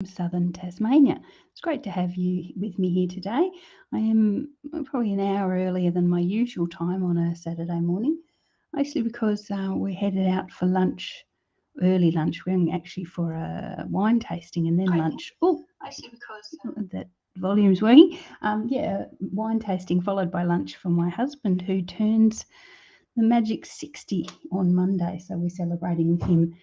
Southern Tasmania. It's great to have you with me here today. I am probably an hour earlier than my usual time on a Saturday morning, mostly because we're headed out for lunch, early lunch. We're actually for a wine tasting and then lunch. Oh, mostly because that volume's working. Wine tasting followed by lunch for my husband, who turns the magic 60 on Monday. So we're celebrating with him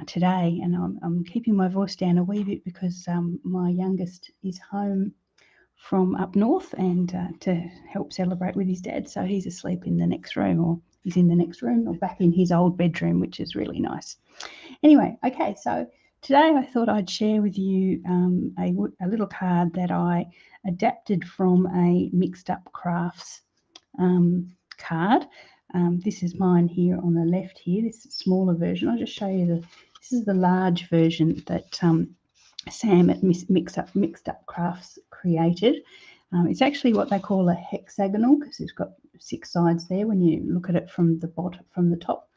today. And I'm keeping my voice down a wee bit because my youngest is home from up north and to help celebrate with his dad. So he's asleep in the next room, or he's in the next room, or back in his old bedroom, which is really nice. Anyway, okay, so today I thought I'd share with you a little card that I adapted from a Mixed Up Crafts card. This is mine here on the left here, this smaller version. I'll just show you this is the large version that Sam at Mixed Up Crafts created. It's actually what they call a hexagonal because it's got 6 sides there when you look at it from the bottom, from the top.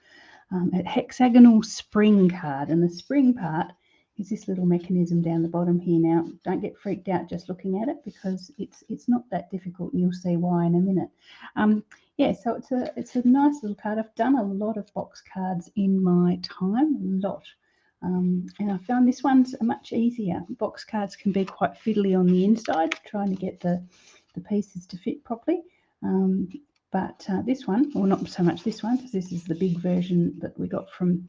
A hexagonal spring card, and the spring part is this little mechanism down the bottom here. Now, don't get freaked out just looking at it because it's not that difficult, and you'll see why in a minute. So it's a nice little card. I've done a lot of box cards in my time, a lot. And I found this one's much easier. Box cards can be quite fiddly on the inside, trying to get the pieces to fit properly. But this one, or not so much this one, because this is the big version that we got from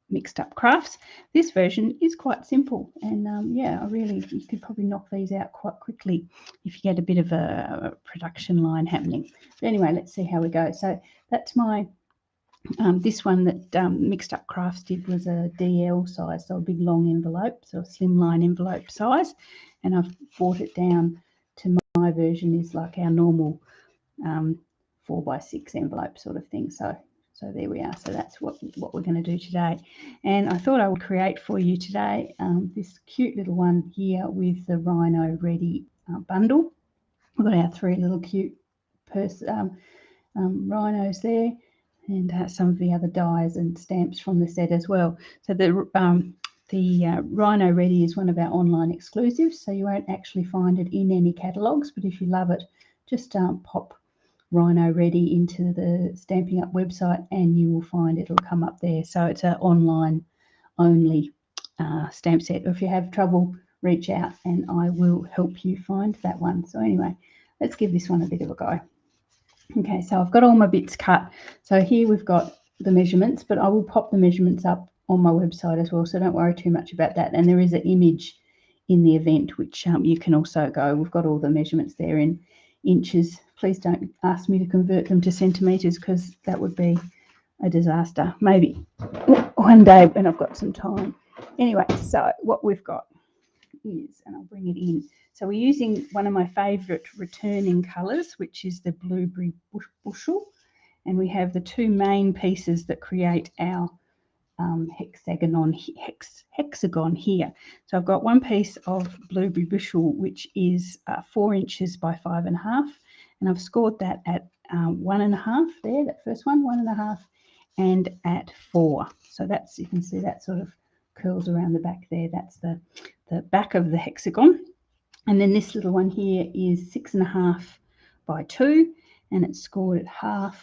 Mixed Up Crafts. This version is quite simple, and you could probably knock these out quite quickly if you get a bit of a production line happening. But anyway, let's see how we go. So that's my this one that Mixed Up Crafts did was a DL size, so a big long envelope, so a slimline envelope size, and I've brought it down to my version is like our normal 4x6 envelope sort of thing. So there we are. So that's what we're going to do today. And I thought I would create for you today this cute little one here with the Rhino Ready bundle. We've got our 3 little cute rhinos there, and some of the other dies and stamps from the set as well. So the Rhino Ready is one of our online exclusives, so you won't actually find it in any catalogues, but if you love it, just pop Rhino Ready into the Stampin' Up website and you will find it'll come up there. So it's an online only stamp set. If you have trouble, reach out and I will help you find that one. So anyway, let's give this one a bit of a go. Okay, so I've got all my bits cut. So here we've got the measurements, but I will pop the measurements up on my website as well, so don't worry too much about that. And there is an image in the event which you can also go. We've got all the measurements there in inches. Please don't ask me to convert them to centimetres because that would be a disaster. Maybe one day when I've got some time. Anyway, so what we've got is, and I'll bring it in. So we're using one of my favourite returning colours, which is the Blueberry Bushel. And we have the 2 main pieces that create our hexagon here. So I've got one piece of Blueberry Bushel, which is 4 inches by 5.5, and I've scored that at 1.5 there, that first one, 1.5, and at 4. So that's, you can see that sort of curls around the back there. That's the back of the hexagon. And then this little one here is 6.5 by 2, and it's scored at 1/2,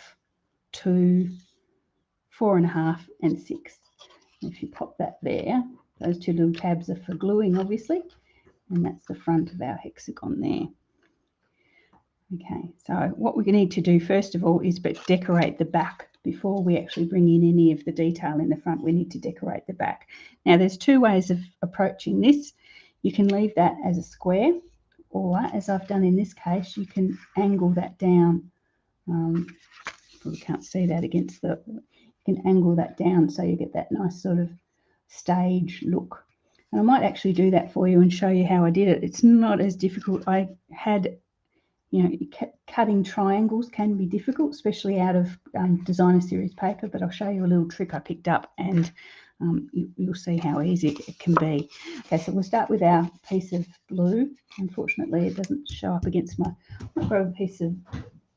2, 4.5, and 6. If you pop that there, those 2 little tabs are for gluing, obviously, and that's the front of our hexagon there. Okay, so what we need to do first of all is decorate the back before we actually bring in any of the detail in the front. We need to decorate the back. Now, there's 2 ways of approaching this. You can leave that as a square, or as I've done in this case, you can angle that down. Probably can't see that against the. You can angle that down so you get that nice sort of stage look. And I might actually do that for you and show you how I did it. It's not as difficult. I had, cutting triangles can be difficult, especially out of designer series paper, but I'll show you a little trick I picked up and you'll see how easy it can be. Okay, so we'll start with our piece of blue. Unfortunately, it doesn't show up against my. I'll grab a piece of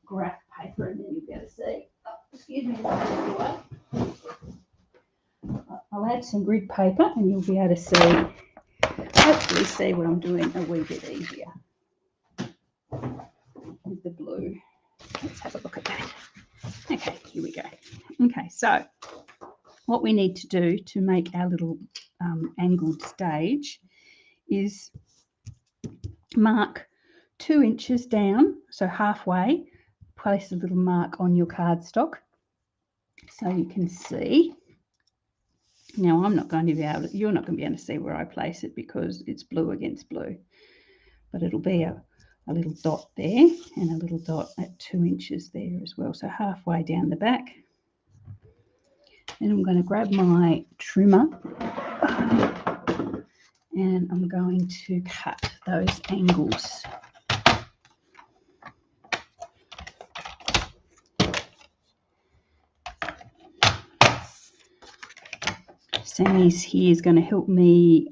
graph paper and then you'll be able to see. Oh, excuse me. I'll add some grid paper and you'll be able to see see what I'm doing a wee bit easier with the blue. Let's have a look at that. Okay, here we go. Okay, so what we need to do to make our little angled stage is mark 2 inches down, so halfway, place a little mark on your cardstock so you can see. Now I'm not going to be able to, you're not going to be able to see where I place it because it's blue against blue, but it'll be a little dot there and a little dot at 2 inches there as well, so halfway down the back. Then I'm going to grab my trimmer and I'm going to cut those angles. Sammy's here is going to help me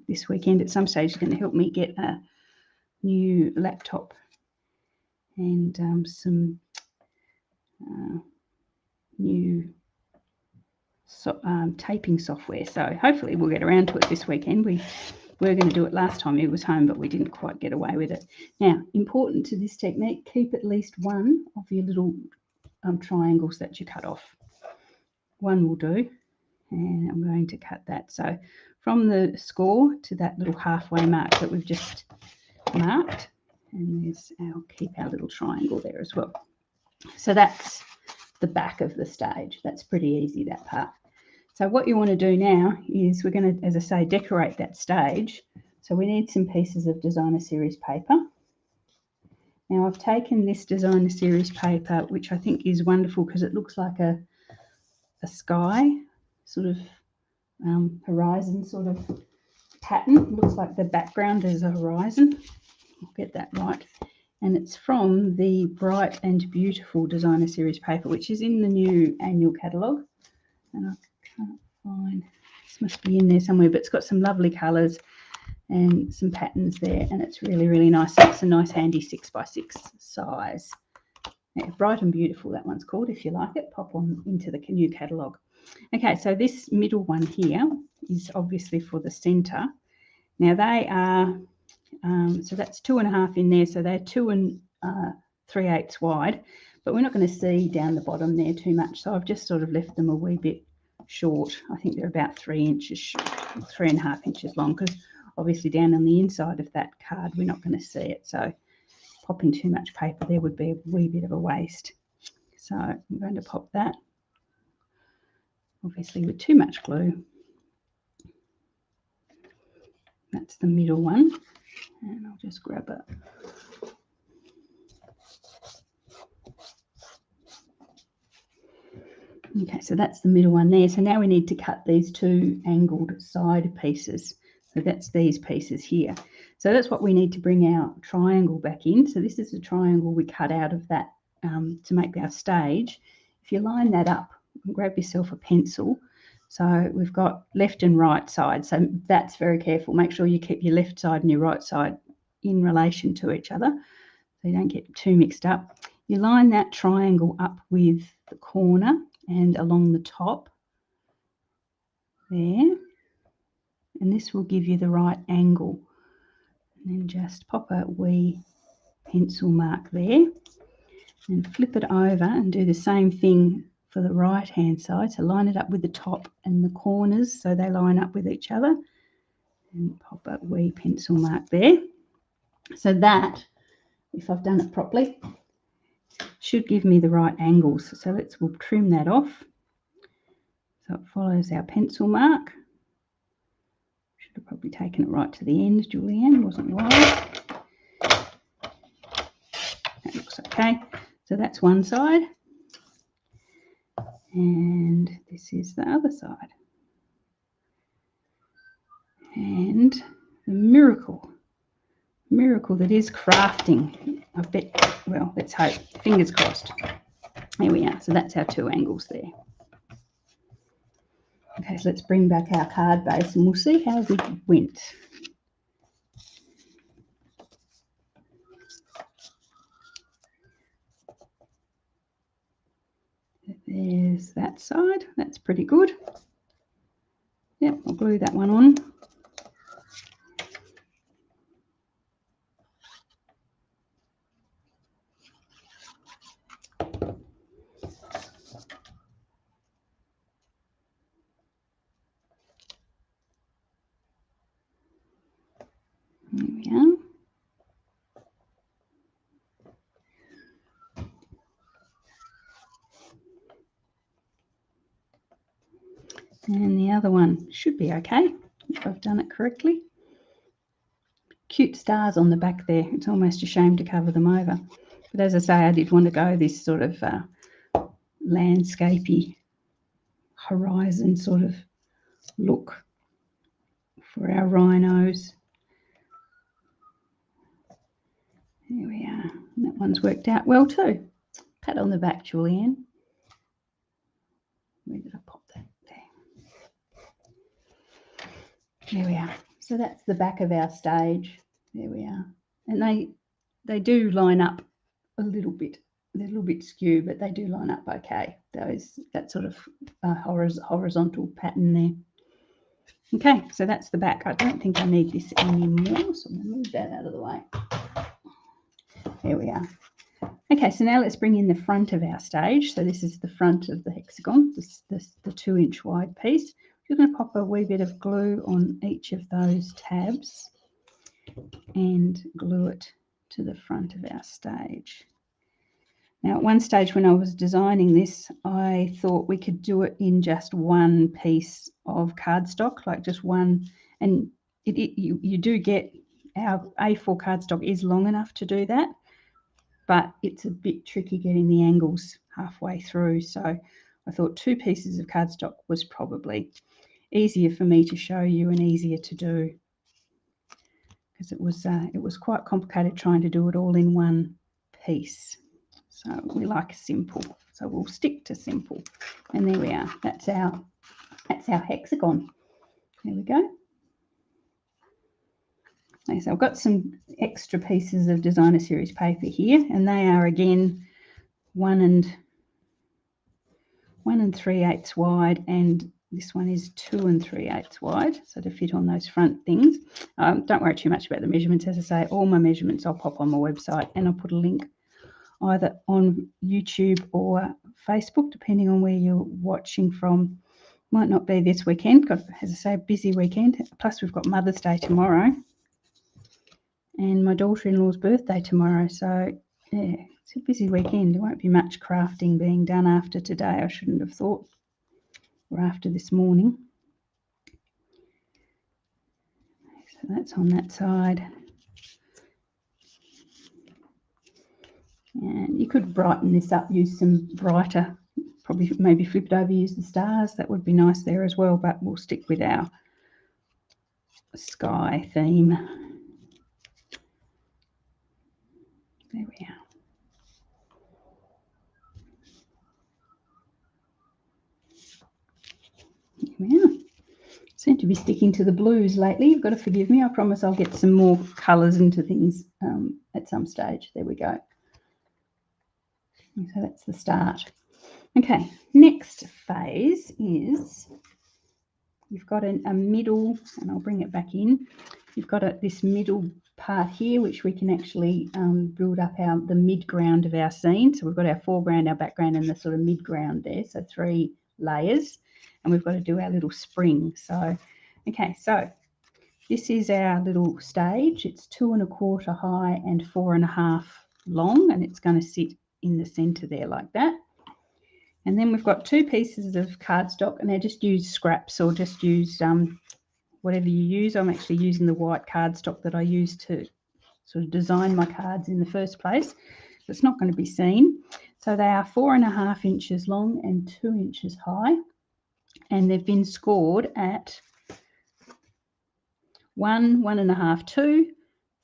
this weekend at some stage. She's going to help me get a new laptop and some new taping software. So hopefully we'll get around to it this weekend. We were going to do it last time he was home, but we didn't quite get away with it. Now, important to this technique, keep at least one of your little triangles that you cut off. One will do. And I'm going to cut that. So from the score to that little halfway mark that we've just marked, and there's keep our little triangle there as well. So that's the back of the stage. That's pretty easy, that part. So what you want to do now is we're going to, as I say, decorate that stage. So we need some pieces of designer series paper. Now I've taken this designer series paper, which I think is wonderful because it looks like a sky sort of horizon sort of pattern. It looks like the background is a horizon. I'll get that right. And it's from the Bright and Beautiful designer series paper, which is in the new annual catalogue. And I can't find, this must be in there somewhere, but it's got some lovely colours and some patterns there, and it's really, really nice. It's a nice handy 6x6 size. Yeah, Bright and Beautiful, that one's called. If you like it, pop on into the new catalogue. Okay, so this middle one here is obviously for the centre. Now they are, so that's 2.5 in there, so they're 2 3/8 wide, but we're not going to see down the bottom there too much, so I've just sort of left them a wee bit short. I think they're about 3 inches, 3.5 inches long, because obviously down on the inside of that card we're not going to see it, so popping too much paper there would be a wee bit of a waste. So I'm going to pop that, obviously with too much glue. That's the middle one, and I'll just grab it. Okay, so that's the middle one there. So now we need to cut these 2 angled side pieces. So that's these pieces here. So that's what we need to bring our triangle back in. So this is the triangle we cut out of that to make our stage. If you line that up, grab yourself a pencil. So we've got left and right side. So that's very careful. Make sure you keep your left side and your right side in relation to each other so you don't get too mixed up. You line that triangle up with the corner and along the top there, and this will give you the right angle. And then just pop a wee pencil mark there and flip it over and do the same thing for the right hand side. So line it up with the top and the corners so they line up with each other, and pop a wee pencil mark there. So that, if I've done it properly, should give me the right angles. So we'll trim that off. So it follows our pencil mark. Should have probably taken it right to the end, Julianne, wasn't wise. That looks okay. So that's one side. And this is the other side. And the miracle that is crafting. I bet, well, let's hope, fingers crossed. There we are. So that's our 2 angles there. Okay, so let's bring back our card base and we'll see how we went. There's that side. That's pretty good. Yep, I'll glue that one on. And the other one should be okay if I've done it correctly. Cute stars on the back there. It's almost a shame to cover them over. But as I say, I did want to go this sort of landscapey horizon sort of look for our rhinos. There we are. And that one's worked out well too. Pat on the back, Julianne. Where did I pop that? There we are. So that's the back of our stage. There we are. And they do line up a little bit. They're a little bit skew, but they do line up okay. That sort of horizontal pattern there. Okay, so that's the back. I don't think I need this anymore, so I'm going to move that out of the way. There we are. Okay, so now let's bring in the front of our stage. So this is the front of the hexagon, the 2-inch wide piece. We're going to pop a wee bit of glue on each of those tabs and glue it to the front of our stage. Now, at one stage when I was designing this, I thought we could do it in just one piece of cardstock, like just one. And you do get, our A4 cardstock is long enough to do that, but it's a bit tricky getting the angles halfway through. So I thought 2 pieces of cardstock was probably easier for me to show you and easier to do, because it was quite complicated trying to do it all in one piece. So we like simple, so we'll stick to simple. And there we are. That's our hexagon. There we go. Okay, so I've got some extra pieces of designer series paper here, and they are again 1 3/8 wide, and this one is 2 3/8 wide, so to fit on those front things. Don't worry too much about the measurements. As I say, all my measurements I'll pop on my website, and I'll put a link either on YouTube or Facebook, depending on where you're watching from. Might not be this weekend, got, as I say, a busy weekend. Plus we've got Mother's Day tomorrow and my daughter-in-law's birthday tomorrow. So yeah, it's a busy weekend. There won't be much crafting being done after today, I shouldn't have thought, or after this morning. So that's on that side. And you could brighten this up, use some brighter, probably maybe flip it over, use the stars. That would be nice there as well, but we'll stick with our sky theme. There we are. Here we are. Seem to be sticking to the blues lately. You've got to forgive me. I promise I'll get some more colours into things at some stage. There we go. So that's the start. Okay, next phase is you've got a middle, and I'll bring it back in. You've got this middle part here, which we can actually build up the mid-ground of our scene. So we've got our foreground, our background, and the sort of mid-ground there. So 3 layers, and we've got to do our little spring. So, okay, so this is our little stage. It's 2 1/4 high and 4 1/2 long, and it's going to sit in the center there like that. And then we've got 2 pieces of cardstock, and I just use scraps or just use whatever you use. I'm actually using the white cardstock that I used to sort of design my cards in the first place. It's not going to be seen. So they are 4 1/2 inches long and 2 inches high, and they've been scored at 1, 1 1/2, 2,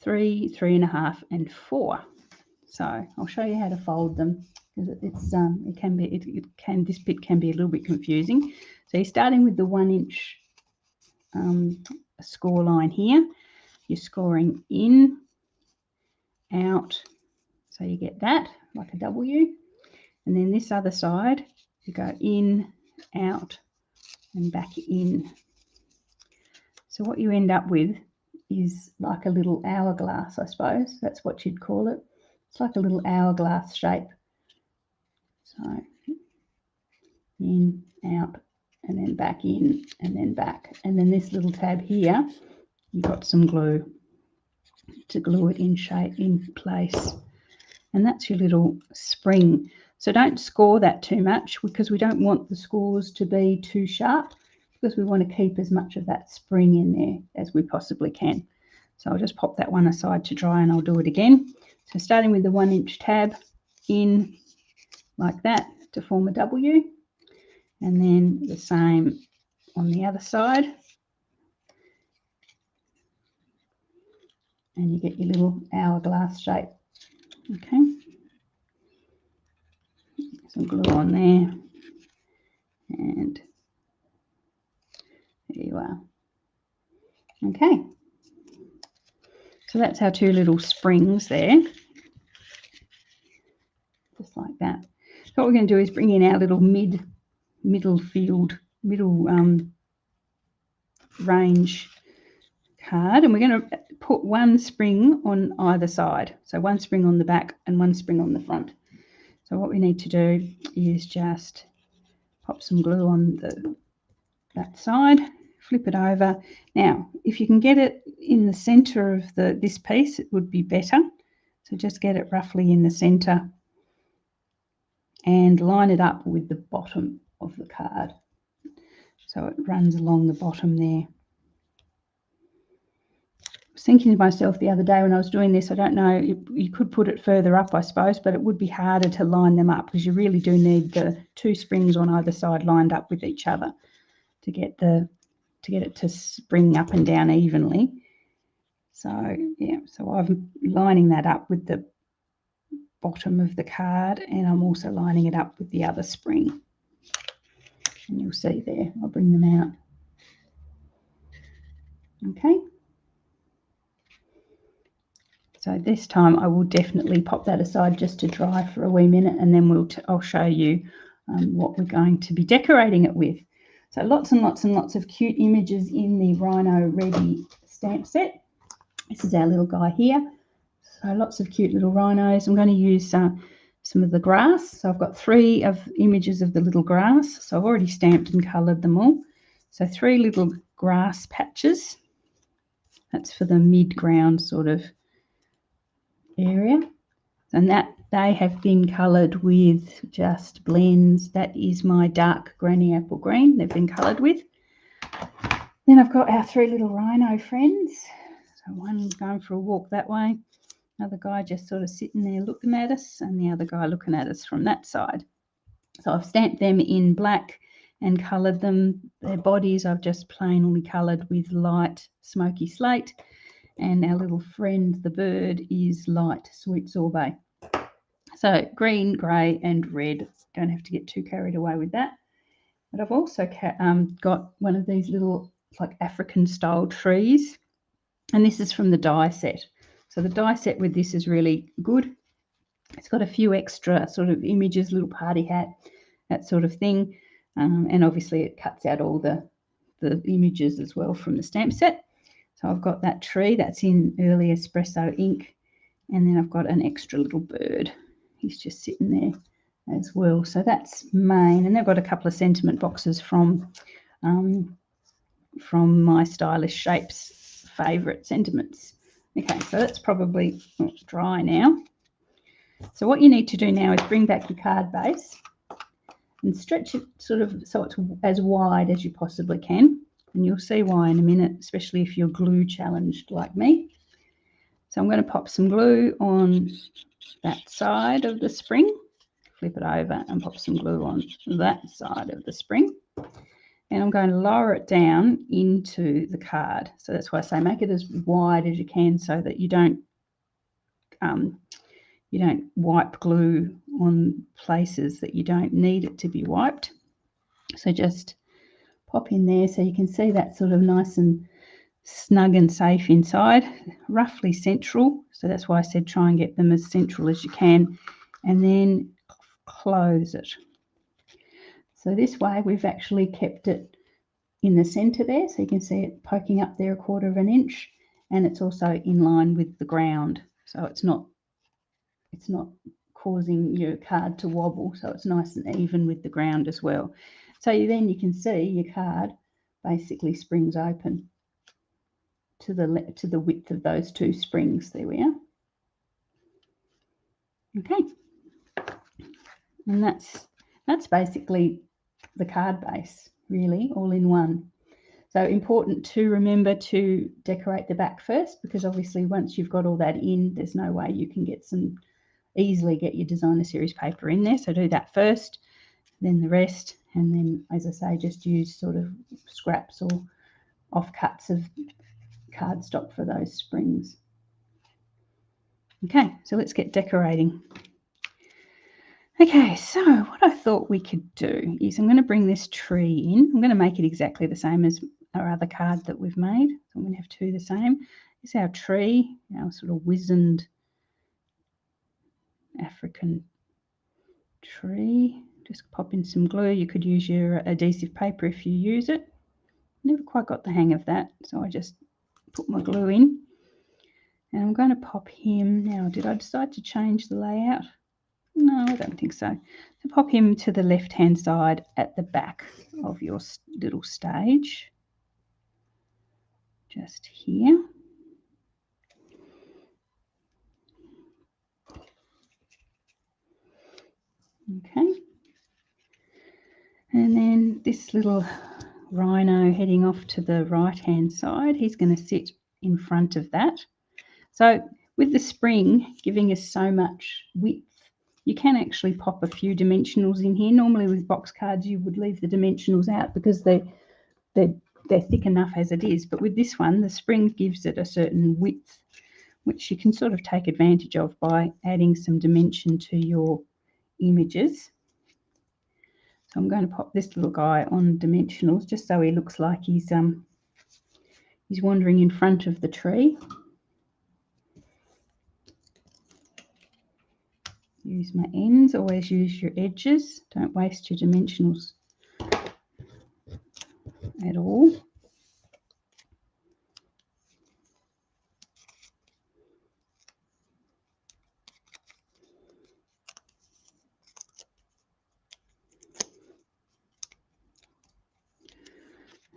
3, 3 1/2, and 4. So I'll show you how to fold them, because this bit can be a little bit confusing. So you're starting with the 1 inch score line here. You're scoring in, out, so you get that like a W. And then this other side, you go in, out, and back in. So what you end up with is like a little hourglass, I suppose. That's what you'd call it. It's like a little hourglass shape. So in, out, and then back in, and then back. And then this little tab here, you've got some glue to glue it in shape, in place. And that's your little spring. So don't score that too much, because we don't want the scores to be too sharp. because we want to keep as much of that spring in there as we possibly can. So I'll just pop that one aside to dry and I'll do it again. So starting with the 1-inch tab in like that to form a W, and then the same on the other side. And you get your little hourglass shape. Okay. Some glue on there. And there you are. Okay. So that's our 2 little springs there. Just like that. So what we're going to do is bring in our little middle range card, and we're going to put 1 spring on either side. So 1 spring on the back and 1 spring on the front. So what we need to do is just pop some glue on that side, flip it over. Now, if you can get it in the center of this piece, it would be better. So just get it roughly in the center and line it up with the bottom of the card. So it runs along the bottom there. I was thinking to myself the other day when I was doing this, I don't know, you could put it further up, I suppose, but it would be harder to line them up because you really do need the 2 springs on either side lined up with each other to get it to spring up and down evenly. So yeah, so I'm lining that up with the bottom of the card, and I'm also lining it up with the other spring. And you'll see there, I'll bring them out. Okay. So this time I will definitely pop that aside just to dry for a wee minute, and then I'll show you what we're going to be decorating it with. So lots and lots and lots of cute images in the Rhino Ready stamp set. This is our little guy here. So lots of cute little rhinos. I'm going to use some of the grass. So I've got 3 images of the little grass. So I've already stamped and coloured them all. So 3 little grass patches. That's for the mid-ground sort of area. And that they have been coloured with just blends. That is my dark granny apple green they've been coloured with. Then I've got our 3 little rhino friends. So one going for a walk that way, another guy just sort of sitting there looking at us, and the other guy looking at us from that side. So I've stamped them in black and coloured them. Their bodies I've just plainly coloured with light smoky slate, and our little friend, the bird, is light sweet sorbet. So green, grey and red. Don't have to get too carried away with that. But I've also got one of these little like African style trees, and this is from the die set. So the die set with this is really good. It's got a few extra sort of images, little party hat, that sort of thing. And obviously it cuts out all the images as well from the stamp set. So I've got that tree that's in early espresso ink, and then I've got an extra little bird. He's just sitting there as well. So that's main, and they've got a couple of sentiment boxes from my Stylish Shapes favourite sentiments. Okay, so that's probably dry now. So what you need to do now is bring back your card base and stretch it sort of so it's as wide as you possibly can. And you'll see why in a minute, especially if you're glue challenged like me. So I'm going to pop some glue on that side of the spring, flip it over and pop some glue on that side of the spring. And I'm going to lower it down into the card. So that's why I say make it as wide as you can so that you don't wipe glue on places that you don't need it to be wiped. So just pop in there so you can see that sort of nice and snug and safe inside, roughly central. So that's why I said try and get them as central as you can, and then close it. So this way we've actually kept it in the center there, so you can see it poking up there 1/4 inch, and it's also in line with the ground, so it's not causing your card to wobble, so it's nice and even with the ground as well. So then you can see your card basically springs open to the width of those 2 springs. There we are. Okay, and that's basically the card base, really, all in one. So important to remember to decorate the back first, because obviously once you've got all that in, there's no way you can easily get your designer series paper in there. So do that first, then the rest, and then, as I say, just use sort of scraps or offcuts of cardstock for those springs. Okay, so let's get decorating. Okay, so what I thought we could do is I'm going to bring this tree in. I'm going to make it exactly the same as our other card that we've made. So I'm going to have two the same. This is our tree, our sort of wizened African tree. Just pop in some glue. You could use your adhesive paper if you use it. Never quite got the hang of that, so I just put my glue in. And I'm going to pop him. Now, did I decide to change the layout? No, I don't think so. So pop him to the left-hand side at the back of your little stage. Just here. Okay. And then this little rhino heading off to the right-hand side, he's going to sit in front of that. So with the spring giving us so much width, you can actually pop a few dimensionals in here. Normally with box cards you would leave the dimensionals out because they're thick enough as it is. But with this one, the spring gives it a certain width, which you can sort of take advantage of by adding some dimension to your images. So I'm going to pop this little guy on dimensionals just so he looks like he's wandering in front of the tree. Use my ends, always use your edges. Don't waste your dimensionals at all.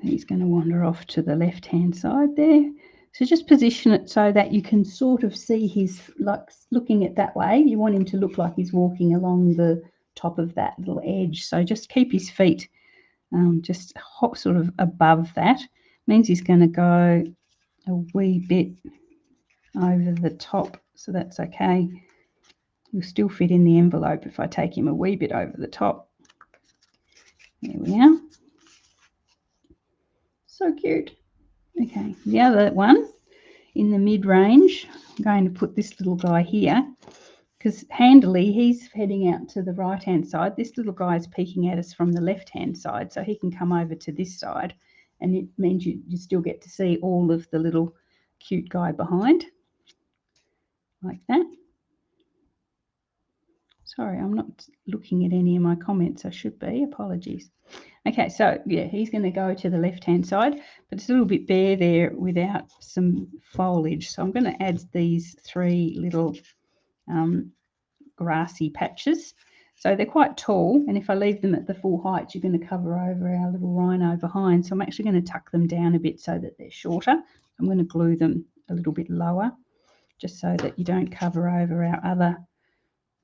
He's going to wander off to the left-hand side there. So just position it so that you can sort of see he's like looking at that way. You want him to look like he's walking along the top of that little edge. So just keep his feet just hop sort of above that. Means he's going to go a wee bit over the top, so that's okay. He'll still fit in the envelope if I take him a wee bit over the top. There we are. So cute. Okay, the other one in the mid-range, I'm going to put this little guy here because handily he's heading out to the right-hand side. This little guy is peeking at us from the left-hand side, so he can come over to this side, and it means you still get to see all of the little cute guy behind, like that. Sorry, I'm not looking at any of my comments. I should be. Apologies. Okay, so yeah, he's going to go to the left-hand side, but it's a little bit bare there without some foliage. So I'm going to add these three little grassy patches. So they're quite tall, and if I leave them at the full height, you're going to cover over our little rhino behind. So I'm actually going to tuck them down a bit so that they're shorter. I'm going to glue them a little bit lower, just so that you don't cover over our other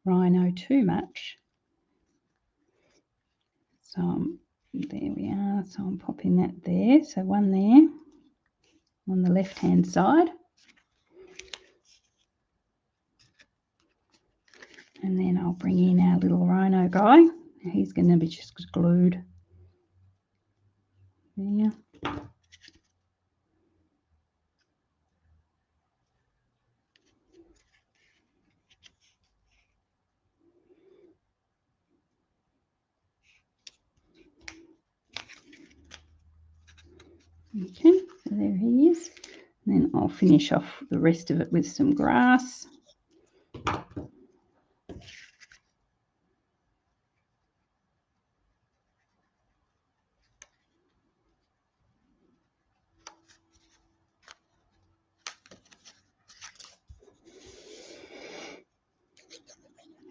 rhino too much. So there we are. So I'm popping that there. So one there on the left-hand side. And then I'll bring in our little rhino guy. He's going to be just glued there. Okay, so there he is. And then I'll finish off the rest of it with some grass.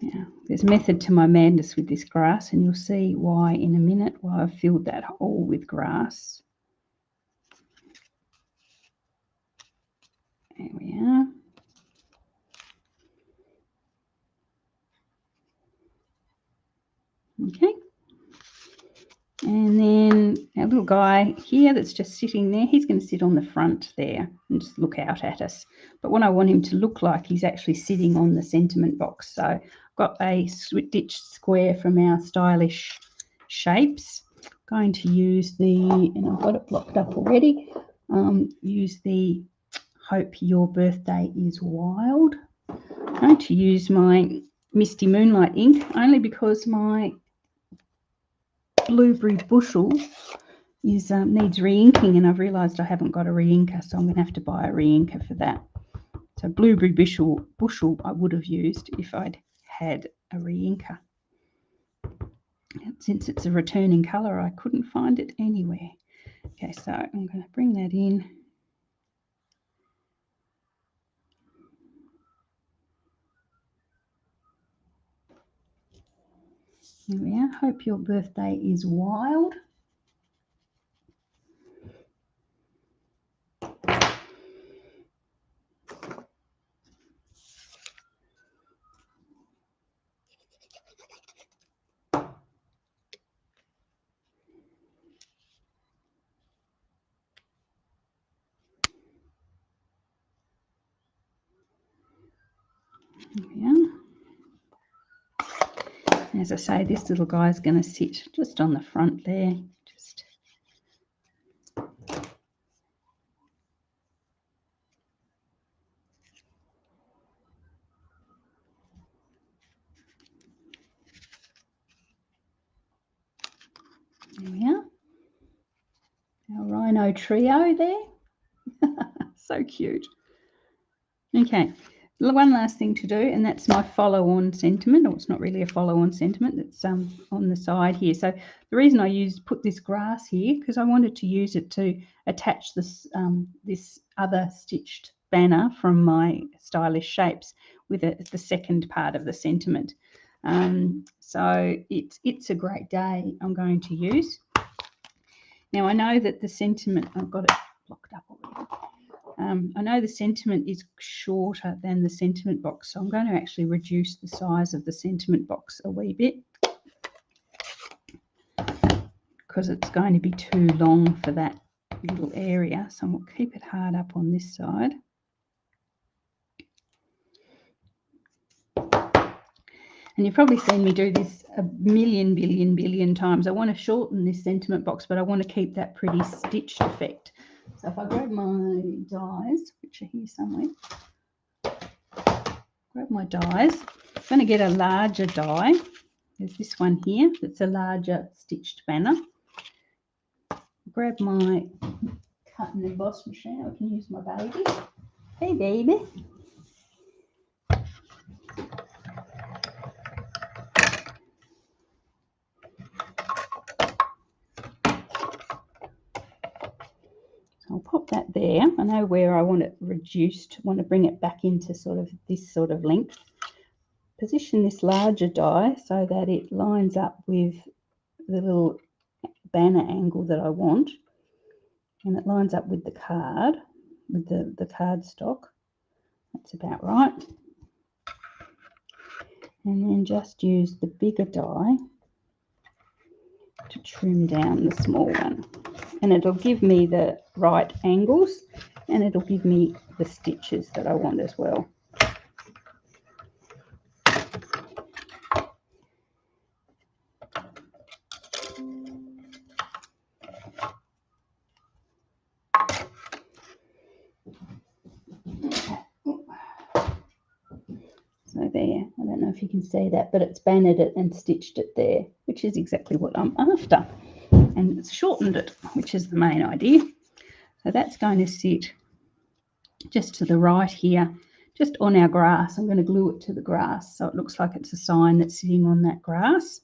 Now, there's method to my madness with this grass, and you'll see why in a minute, why I've filled that hole with grass. There we are. Okay. And then Our little guy here that's just sitting there, he's going to sit on the front there and just look out at us. But what I want him to look like, he's actually sitting on the sentiment box. So I've got a stitched square from our stylish shapes. I'm going to use and I've got it blocked up already, use the Hope Your Birthday is Wild. I'm going to use my Misty Moonlight ink only because my Blueberry Bushel needs re-inking, and I've realised I haven't got a re-inker, so I'm going to have to buy a re-inker for that. So Blueberry Bushel I would have used if I'd had a re-inker. Since it's a returning colour, I couldn't find it anywhere. Okay, so I'm going to bring that in. There we are. Hope Your Birthday is Wild. There we are. As I say, this little guy is going to sit just on the front there. There we are. Our Rhino trio there. So cute. Okay, one last thing to do, and that's my follow-on sentiment. Or it's not really a follow-on sentiment. It's on the side here. So the reason I put this grass here, because I wanted to use it to attach this this other stitched banner from my stylish shapes with the second part of the sentiment. So it's a great day I'm going to use. Now I know that the sentiment, I've got it blocked up already. I know the sentiment is shorter than the sentiment box, so I'm going to actually reduce the size of the sentiment box a wee bit because it's going to be too long for that little area. So we'll keep it hard up on this side. And you've probably seen me do this a billion times. I want to shorten this sentiment box, but I want to keep that pretty stitched effect. So if I grab my dies, which are here somewhere, grab my dies. I'm going to get a larger die. There's this one here that's a larger stitched banner. Grab my cut and emboss machine. I can use my baby. Hey, baby. I'll pop that there. I know where I want it reduced, want to bring it back into sort of this sort of length. Position this larger die so that it lines up with the little banner angle that I want, and it lines up with the card, with the card stock. That's about right. And then just use the bigger die to trim down the small one. And it'll give me the right angles, and it'll give me the stitches that I want as well. So there, I don't know if you can see that, but it's bannered it and stitched it there, which is exactly what I'm after. And it's shortened it, which is the main idea. So that's going to sit just to the right here, just on our grass. I'm going to glue it to the grass so it looks like it's a sign that's sitting on that grass.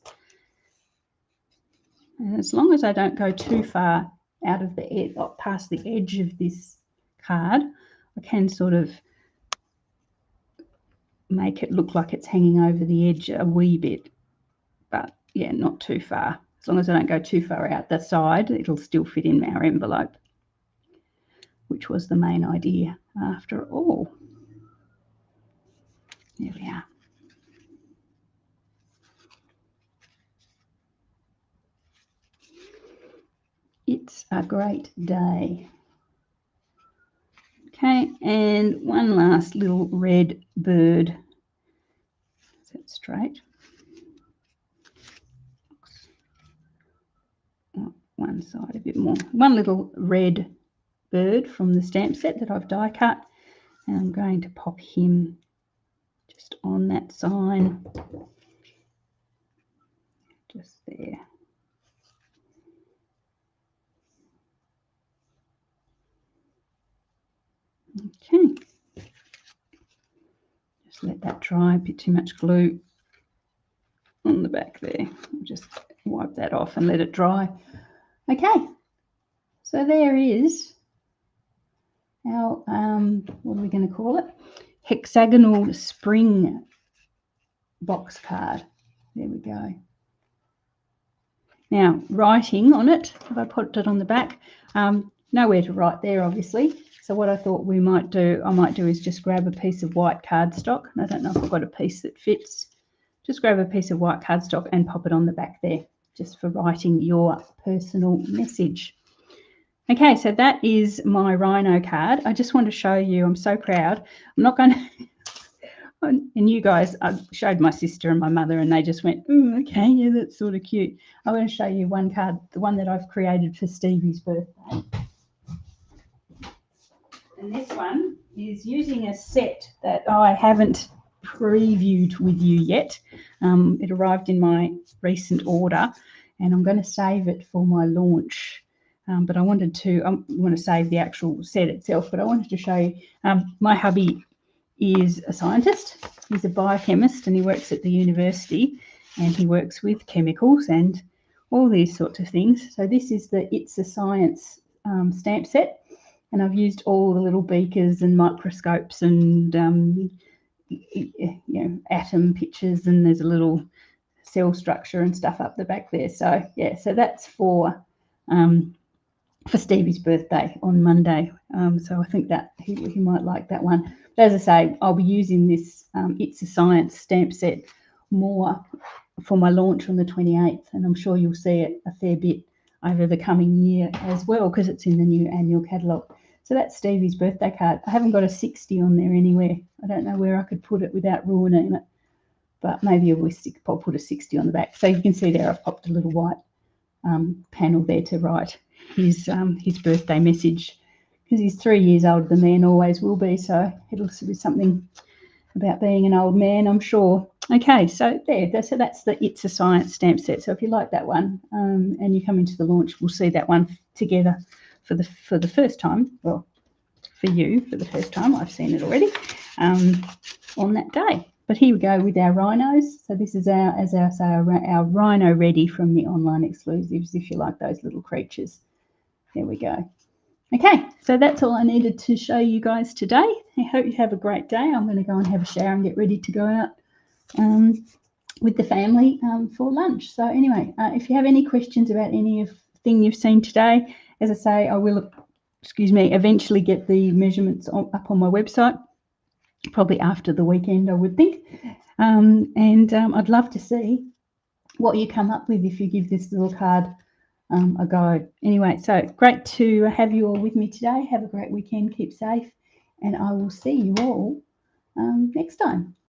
And as long as I don't go too far out of the edge, past the edge of this card, I can sort of make it look like it's hanging over the edge a wee bit, but yeah, not too far. As long as I don't go too far out the side, it'll still fit in our envelope, which was the main idea after all. There we are. It's a great day. Okay, and one last little red bird. Is that straight? Oh, one side a bit more. One little red bird from the stamp set that I've die cut, and I'm going to pop him just on that sign, just there. Okay, just let that dry. A bit too much glue on the back there. I'll just wipe that off and let it dry. Okay, so there is our what are we going to call it? Hexagonal spring box card. There we go. Now, writing on it, have I put it on the back? Nowhere to write there, obviously. So what I thought I might do is just grab a piece of white cardstock. I don't know if I've got a piece that fits. Just grab a piece of white cardstock and pop it on the back there, just for writing your personal message. Okay, so that is my Rhino card. I just want to show you, I'm so proud. I'm not going to... And you guys, I showed my sister and my mother and they just went, oh, okay, yeah, that's sort of cute. I want to show you one card, the one that I've created for Stevie's birthday. And this one is using a set that I haven't previewed with you yet. It arrived in my recent order and I'm going to save it for my launch. But I want to save the actual set itself, but I wanted to show you, my hubby is a scientist. He's a biochemist and he works at the university and he works with chemicals and all these sorts of things. So this is the It's a Science stamp set, and I've used all the little beakers and microscopes and atom pictures, and there's a little cell structure and stuff up the back there. So yeah, so that's for Stevie's birthday on Monday. So I think that he might like that one. But as I say, I'll be using this It's a Science stamp set more for my launch on the 28th, and I'm sure you'll see it a fair bit over the coming year as well, because it's in the new annual catalogue. So that's Stevie's birthday card. I haven't got a 60 on there anywhere. I don't know where I could put it without ruining it, but maybe I'll put a 60 on the back. So you can see there I've popped a little white panel there to write his birthday message, because he's 3 years older than me and always will be, so it'll be something about being an old man, I'm sure. Okay, so so that's the It's a Science stamp set. So if you like that one and you come into the launch, we'll see that one together for the first time. Well, for you for the first time. I've seen it already on that day. But here we go with our rhinos. So this is our Rhino ready from the online exclusives, if you like those little creatures. There we go. Okay, so that's all I needed to show you guys today. I hope you have a great day. I'm going to go and have a shower and get ready to go out with the family for lunch. So anyway, if you have any questions about anything you've seen today, as I say, I will, eventually get the measurements up on my website, probably after the weekend, I would think. I'd love to see what you come up with if you give this little card a go. Anyway, so great to have you all with me today. Have a great weekend, keep safe, and I will see you all next time.